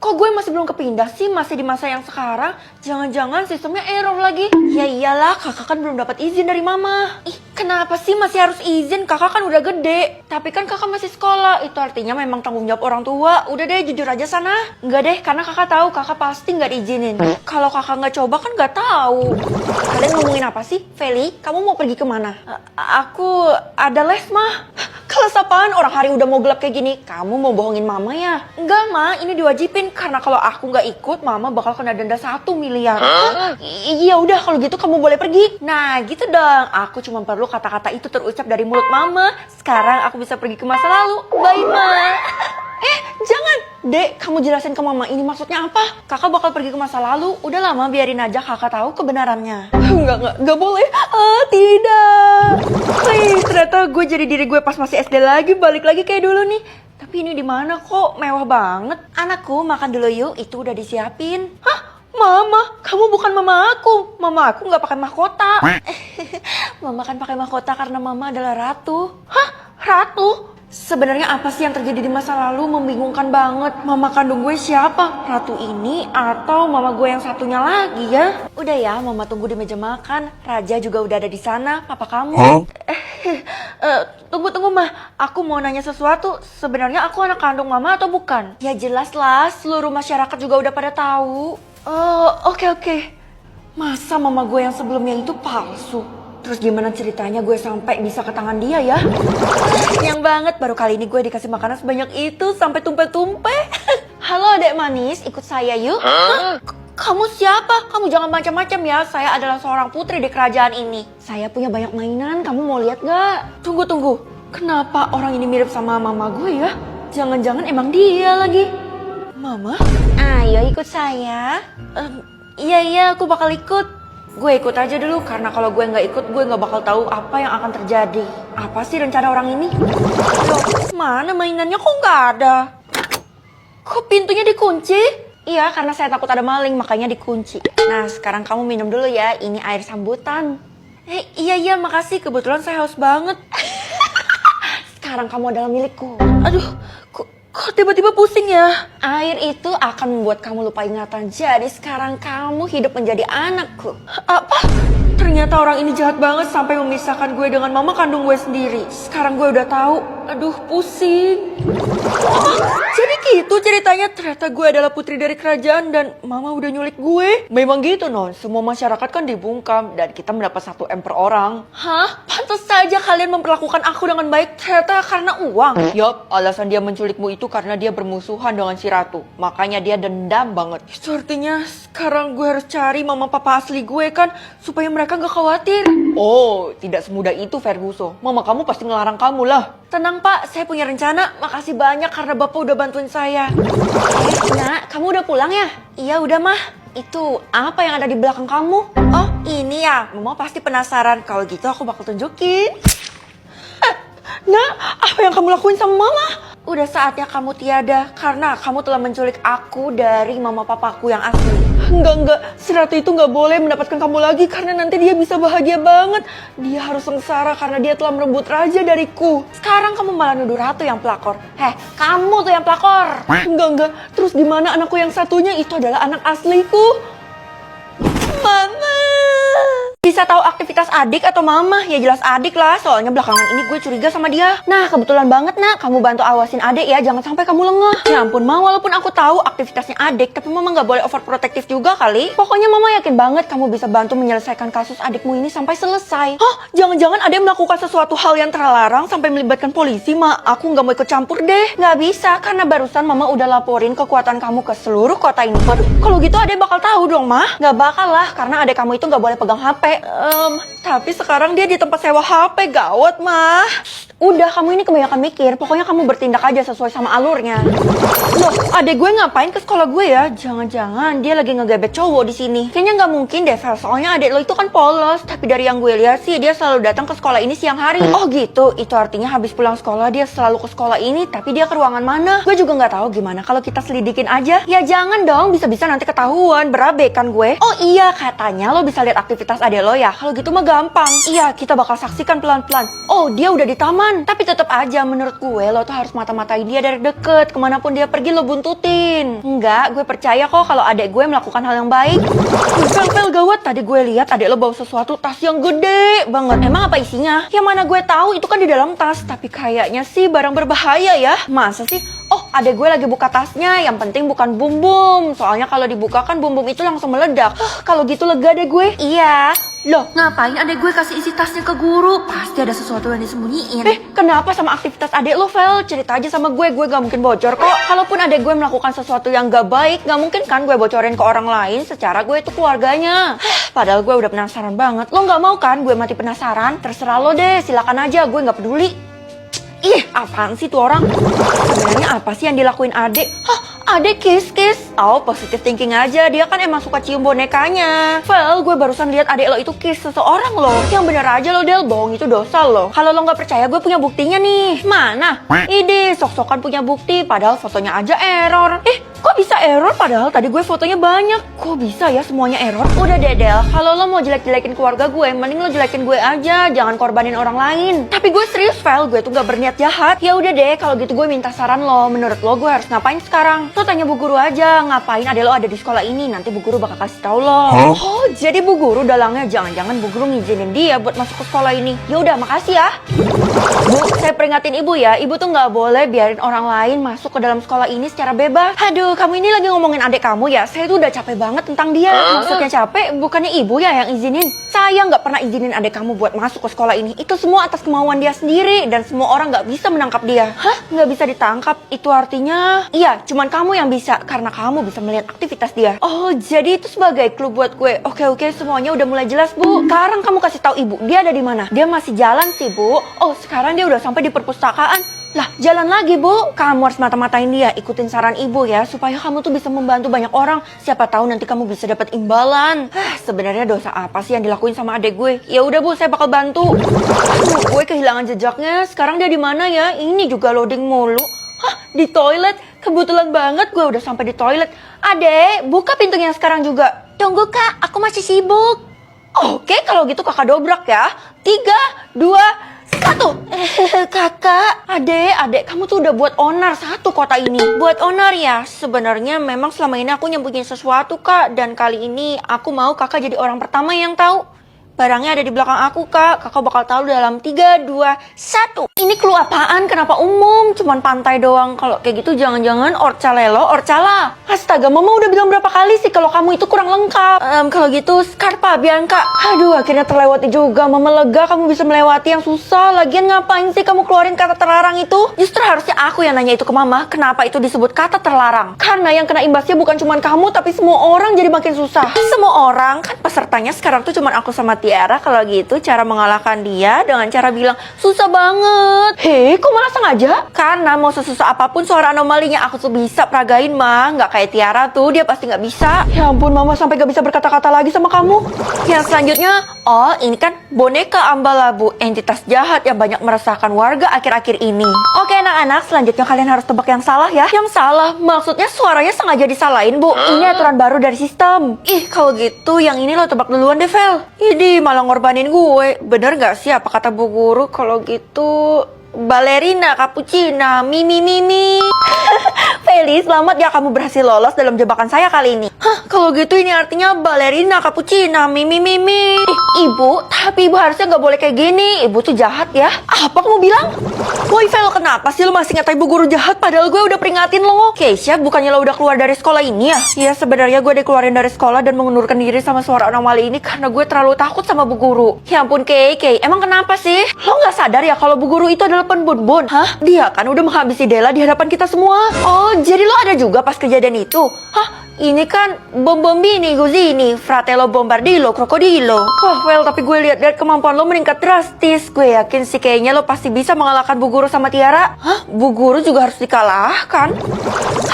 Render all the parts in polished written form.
Kok gue masih belum kepindah sih? Masih di masa yang sekarang? Jangan-jangan sistemnya error lagi. Ya iyalah, kakak kan belum dapat izin dari mama. Ih, kenapa sih masih harus izin? Kakak kan udah gede. Tapi kan kakak masih sekolah. Itu artinya memang tanggung jawab orang tua. Udah deh, jujur aja sana. Enggak deh, karena kakak tahu kakak pasti nggak diizinin. Kalau kakak nggak coba kan nggak tahu. Kalian ngomongin apa sih? Feli, kamu mau pergi kemana? Aku ada les, mah. Kelas apaan? Orang hari udah mau gelap kayak gini. Kamu mau bohongin mama ya? Enggak, ma. Ini diwajibin. Karena kalau aku nggak ikut, mama bakal kena denda 1 miliar. Iya udah, kalau gitu kamu boleh pergi. Nah, gitu dong. Aku cuma perlu kata-kata itu terucap dari mulut mama. Sekarang aku bisa pergi ke masa lalu. Bye, ma. Jangan. Dek, kamu jelasin ke mama ini maksudnya apa? Kakak bakal pergi ke masa lalu. Udah lama, biarin aja kakak tahu kebenarannya. Enggak boleh. Tidak. Ternyata gue jadi diri gue pas masih SD lagi, balik lagi kayak dulu nih. Tapi ini di mana kok mewah banget? Anakku, makan dulu yuk, itu udah disiapin. Hah? Mama, kamu bukan mama aku. Mama aku nggak pakai mahkota. Mama kan pakai mahkota karena mama adalah ratu. Hah? Ratu? Sebenarnya apa sih yang terjadi di masa lalu? Membingungkan banget. Mama kandung gue siapa? Ratu ini atau mama gue yang satunya lagi ya? Udah ya, mama tunggu di meja makan. Raja juga udah ada di sana. Papa kamu. Tunggu mah. Aku mau nanya sesuatu. Sebenarnya aku anak kandung mama atau bukan? Ya jelas lah. Seluruh masyarakat juga udah pada tahu. Oh, oke. Masa mama gue yang sebelumnya itu palsu? Terus gimana ceritanya gue sampai bisa ke tangan dia ya? Yang banget, baru kali ini gue dikasih makanan sebanyak itu sampai tumpeh-tumpeh. Halo adek manis, ikut saya yuk. Kamu siapa? Kamu jangan macam-macam ya. Saya adalah seorang putri di kerajaan ini. Saya punya banyak mainan, kamu mau lihat gak? Tunggu. Kenapa orang ini mirip sama mama gue ya? Jangan-jangan emang dia lagi. Mama? Ayo ikut saya. Iya, aku bakal ikut. Gue ikut aja dulu, karena kalau gue nggak ikut, gue nggak bakal tahu apa yang akan terjadi. Apa sih rencana orang ini? Loh, mana mainannya kok nggak ada? Kok pintunya dikunci? Iya, karena saya takut ada maling, makanya dikunci. Nah, sekarang kamu minum dulu ya, ini air sambutan. Iya, makasih, kebetulan saya haus banget. Sekarang kamu adalah milikku. Aduh, kok tiba-tiba pusing ya? Air itu akan membuat kamu lupa ingatan. Jadi sekarang kamu hidup menjadi anakku. Apa? Ternyata orang ini jahat banget sampai memisahkan gue dengan mama kandung gue sendiri. Sekarang gue udah tahu. Aduh, pusing. Jadi gitu ceritanya. Ternyata gue adalah putri dari kerajaan dan mama udah nyulik gue. Memang gitu non. Semua masyarakat kan dibungkam dan kita mendapat 1 M per orang. Hah? Pantas saja kalian memperlakukan aku dengan baik. Ternyata karena uang. Yup, alasan dia menculikmu itu karena dia bermusuhan dengan si ratu. Makanya dia dendam banget. Itu artinya sekarang gue harus cari mama papa asli gue kan. Supaya mereka gak khawatir. Oh, tidak semudah itu Ferguson. Mama kamu pasti ngelarang kamu lah. Tenang pak, saya punya rencana. Makasih banyak karena bapak udah bantuin saya. Nak, kamu udah pulang ya? Iya udah mah. Itu apa yang ada di belakang kamu? Oh ini ya, mama pasti penasaran. Kalau gitu aku bakal tunjukin. Nah, apa yang kamu lakuin sama mama? Udah saatnya kamu tiada karena kamu telah menculik aku dari mama papaku yang asli. Enggak, si ratu itu nggak boleh mendapatkan kamu lagi karena nanti dia bisa bahagia banget. Dia harus sengsara karena dia telah merebut raja dariku. Sekarang kamu malah nuduh ratu yang pelakor. Kamu tuh yang pelakor. Enggak. Terus gimana anakku yang satunya itu adalah anak asliku? Mama. Bisa tahu aktivitas adik atau mama? Ya jelas adik lah, soalnya belakangan ini gue curiga sama dia. Nah, kebetulan banget nak, kamu bantu awasin adik ya, jangan sampai kamu lengah. Ya ampun ma, walaupun aku tahu aktivitasnya adik, tapi mama nggak boleh overprotective juga kali. Pokoknya mama yakin banget kamu bisa bantu menyelesaikan kasus adikmu ini sampai selesai. Hah? Jangan-jangan adik melakukan sesuatu hal yang terlarang sampai melibatkan polisi, ma. Aku nggak mau ikut campur deh. Nggak bisa, karena barusan mama udah laporin kekuatan kamu ke seluruh kota ini. Waduh, kalau gitu adik bakal tahu dong ma. Nggak bakal lah, karena adik kamu itu nggak boleh pegang HP. Tapi sekarang dia di tempat sewa HP, gawat mah. Udah, kamu ini kebanyakan mikir. Pokoknya kamu bertindak aja sesuai sama alurnya. Loh, adek gue ngapain ke sekolah gue ya? Jangan-jangan dia lagi ngegebet cowok di sini. Kayaknya nggak mungkin deh, Vel. Soalnya adek lo itu kan polos. Tapi dari yang gue lihat sih, dia selalu datang ke sekolah ini siang hari. Oh gitu, itu artinya habis pulang sekolah dia selalu ke sekolah ini. Tapi dia ke ruangan mana? Gue juga nggak tahu gimana kalau kita selidikin aja. Ya jangan dong, bisa-bisa nanti ketahuan. Berabe kan gue. Oh iya, katanya lo bisa lihat aktivitas adek lo ya. Kalau gitu mah gampang. Iya, kita bakal saksikan pelan-pelan. Oh, dia udah di taman. aman. Tapi tetap aja menurut gue lo tuh harus mata-matain dia dari deket. Kemanapun dia pergi lo buntutin. Enggak, gue percaya kok kalau adek gue melakukan hal yang baik. Fel, gawat. Tadi gue lihat adek lo bawa sesuatu tas yang gede banget. Emang apa isinya? Yang mana gue tahu itu kan di dalam tas. Tapi kayaknya sih barang berbahaya ya. Masa sih? Oh, adek gue lagi buka tasnya. Yang penting bukan bum-bum. Soalnya kalau dibuka kan bum-bum itu langsung meledak. Kalau gitu lega deh gue. Iya. Loh, ngapain adek gue kasih isi tasnya ke guru? Pasti ada sesuatu yang disembunyiin. Kenapa sama aktivitas adek lo, Vel? Cerita aja sama gue gak mungkin bocor kok. Kalaupun adek gue melakukan sesuatu yang gak baik, gak mungkin kan gue bocorin ke orang lain secara gue itu keluarganya. Padahal gue udah penasaran banget. Lo gak mau kan gue mati penasaran? Terserah lo deh, silakan aja, gue gak peduli. Ih, apaan sih tuh orang? Sebenarnya apa sih yang dilakuin adek? Adek kiss. Oh, positive thinking aja. Dia kan emang suka cium bonekanya. Vel, gue barusan lihat adek lo itu kiss seseorang loh. Yang bener aja lo, Del. Bohong itu dosa loh. Kalau lo nggak percaya, gue punya buktinya nih. Mana? Ide, sok-sokan punya bukti. Padahal fotonya aja error. Kok bisa error? Padahal tadi gue fotonya banyak. Kok bisa ya semuanya error? Udah deh, Del. Kalau lo mau jelek-jelekin keluarga gue, mending lo jelekin gue aja. Jangan korbanin orang lain. Tapi gue serius, Vel. Gue tuh gak berniat jahat. Ya udah deh, kalau gitu gue minta saran lo. Menurut lo gue harus ngapain sekarang? Lo tanya Bu Guru aja, ngapain adek lo ada di sekolah ini? Nanti Bu Guru bakal kasih tau lo. Oh, jadi Bu Guru dalangnya jangan-jangan Bu Guru ngizinin dia buat masuk ke sekolah ini. Ya udah, makasih ya. Bu, saya peringatin Ibu ya. Ibu tuh nggak boleh biarin orang lain masuk ke dalam sekolah ini secara bebas. Aduh, kamu ini lagi ngomongin adek kamu ya. Saya tuh udah capek banget tentang dia. Maksudnya capek, bukannya Ibu ya yang izinin. Saya nggak pernah izinin adek kamu buat masuk ke sekolah ini. Itu semua atas kemauan dia sendiri dan semua orang nggak bisa menangkap dia. Nggak bisa ditangkap? Itu artinya, iya, cuman kamu yang bisa karena kamu bisa melihat aktivitas dia. Oh, jadi itu sebagai clue buat gue. Oke, semuanya udah mulai jelas, Bu. Sekarang kamu kasih tahu Ibu, dia ada di mana? Dia masih jalan sih, Bu. Oh, sekarang dia udah sampai di perpustakaan. Lah, jalan lagi, Bu. Kamu harus mata-matain dia. Ikutin saran Ibu ya, supaya kamu tuh bisa membantu banyak orang. Siapa tahu nanti kamu bisa dapat imbalan. Sebenarnya dosa apa sih yang dilakuin sama adek gue? Ya udah, Bu, saya bakal bantu. Aduh, gue kehilangan jejaknya. Sekarang dia di mana ya? Ini juga loading mulu. Di toilet. Kebetulan banget gue udah sampai di toilet. Adek, buka pintunya sekarang juga. Tunggu, Kak. Aku masih sibuk. Oke, kalau gitu kakak dobrak ya. 3, 2, 1. Kakak, adek, kamu tuh udah buat onar satu kota ini. Buat onar ya? Sebenarnya memang selama ini aku nyembunyiin sesuatu, Kak. Dan kali ini aku mau kakak jadi orang pertama yang tahu. Barangnya ada di belakang aku, Kak. Kakak bakal tahu dalam 3, 2, 1. Ini clue apaan? Kenapa umum? Cuman pantai doang. Kalau kayak gitu jangan-jangan Orcala. Astaga, Mama udah bilang berapa kali sih kalau kamu itu kurang lengkap. Kalau gitu Scarpa, Bianca. Aduh, akhirnya terlewati juga. Mama lega kamu bisa melewati yang susah. Lagian ngapain sih kamu keluarin kata terlarang itu? Justru harusnya aku yang nanya itu ke Mama. Kenapa itu disebut kata terlarang? Karena yang kena imbasnya bukan cuman kamu, tapi semua orang jadi makin susah. Semua orang? Kan pesertanya sekarang tuh cuman aku sama Tiara. Kalau gitu cara mengalahkan dia dengan cara bilang susah banget. Kok malah sengaja? Karena mau sesusah apapun suara anomalinya aku tuh bisa peragain, mah. Nggak kayak Tiara tuh, dia pasti nggak bisa. Ya ampun, Mama sampai nggak bisa berkata-kata lagi sama kamu. Yang selanjutnya, oh ini kan boneka Ambalabu, entitas jahat yang banyak meresahkan warga akhir-akhir ini. Oke anak-anak, selanjutnya kalian harus tebak yang salah ya. Yang salah, maksudnya suaranya sengaja disalahin, Bu. Ini aturan baru dari sistem. Kalau gitu yang ini lo tebak duluan deh, Vel. Idi, malah ngorbanin gue. Bener gak sih apa kata Bu Guru? Kalau gitu Ballerina, Cappuccina, Mimi. Feli, selamat ya kamu berhasil lolos dalam jebakan saya kali ini. Kalau gitu ini artinya Ballerina, Cappuccina, Mimi. Ibu, tapi ibu harusnya nggak boleh kayak gini. Ibu tuh jahat ya. Apa kamu bilang? Woi Vel, kenapa sih lo masih ngatain Bu Guru jahat? Padahal gue udah peringatin lo. Keisha, bukannya lo udah keluar dari sekolah ini ya? Iya, sebenarnya gue dikeluarin dari sekolah dan mengundurkan diri sama suara anomali ini karena gue terlalu takut sama Bu Guru. Ya ampun Kei, emang kenapa sih? Lo nggak sadar ya kalau Bu Guru itu adalah penbun-bun? Dia kan udah menghabisi Della di hadapan kita semua. Oh, jadi lo ada juga pas kejadian itu? Ini kan Bombini, Guzini, Fratello Bombardillo, Crocodilo. Wah, Well, tapi gue lihat kemampuan lo meningkat drastis. Gue yakin sih kayaknya lo pasti bisa mengalahkan Bu Guru sama Tiara. Bu Guru juga harus dikalahkan?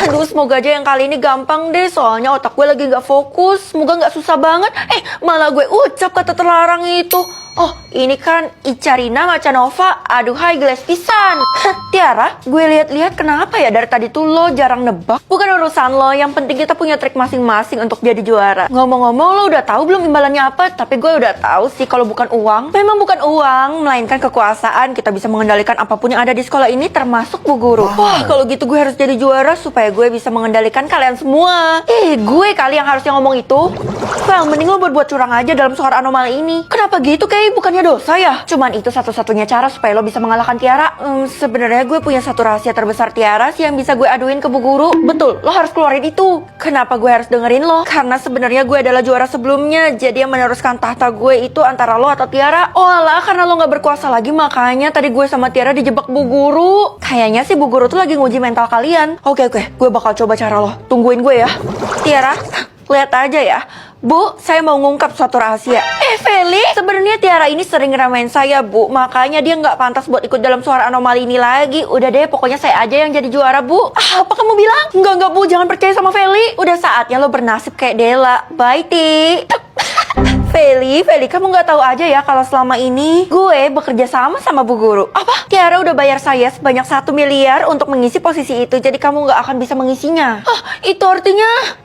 Aduh, semoga aja yang kali ini gampang deh. Soalnya otak gue lagi gak fokus. Semoga gak susah banget. Malah gue ucap kata terlarang itu. Oh, ini kan Icarina Macanova. Aduhai geles pisan. Tiara, gue lihat-lihat kenapa ya dari tadi tuh lo jarang nebak? Bukan urusan lo, yang penting kita punya trik masing-masing untuk jadi juara. Ngomong-ngomong, lo udah tahu belum imbalannya apa? Tapi gue udah tahu sih kalau bukan uang. Memang bukan uang, melainkan kekuasaan. Kita bisa mengendalikan apapun yang ada di sekolah ini, termasuk Bu Guru. Wah, kalau gitu gue harus jadi juara supaya gue bisa mengendalikan kalian semua. Gue kali yang harusnya ngomong itu. Well, mending lo buat curang aja dalam suara anomali ini. Kenapa gitu, Kay? Bukannya dosa ya? Cuman itu satu-satunya cara supaya lo bisa mengalahkan Tiara. Sebenarnya gue punya satu rahasia terbesar Tiara sih yang bisa gue aduin ke Bu Guru. Betul, lo harus keluarin itu. Kenapa gue harus dengerin lo? Karena sebenarnya gue adalah juara sebelumnya. Jadi yang meneruskan tahta gue itu antara lo atau Tiara. Oh alah, karena lo gak berkuasa lagi, makanya tadi gue sama Tiara dijebak Bu Guru. Kayaknya sih Bu Guru tuh lagi nguji mental kalian. Oke, gue bakal coba cara lo. Tungguin gue ya. Tiara, lihat aja ya. Bu, saya mau ngungkap suatu rahasia. Feli, sebenarnya Tiara ini sering ngeramein saya, Bu. Makanya dia nggak pantas buat ikut dalam suara anomali ini lagi. Udah deh, pokoknya saya aja yang jadi juara, Bu. Apa kamu bilang? Enggak, Bu. Jangan percaya sama Feli. Udah saatnya lo bernasib kayak Dela. Bye, Ti. Feli, kamu nggak tahu aja ya kalau selama ini gue bekerja sama Bu Guru. Apa? Tiara udah bayar saya sebanyak 1 miliar untuk mengisi posisi itu. Jadi kamu nggak akan bisa mengisinya. Itu artinya...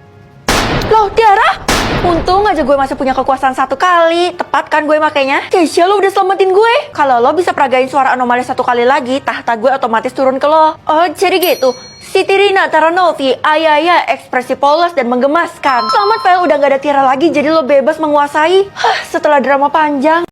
Loh, Tiara? Untung aja gue masih punya kekuasaan 1 kali. Tepat kan gue makanya? Keisha, lo udah selamatin gue. Kalau lo bisa peragain suara anomali 1 kali lagi, tahta gue otomatis turun ke lo. Oh, jadi gitu. Siti Rina Taranovi, ayaya, ekspresi polos dan menggemaskan. Selamat, Fel, udah gak ada Tiara lagi, jadi lo bebas menguasai. Setelah drama panjang.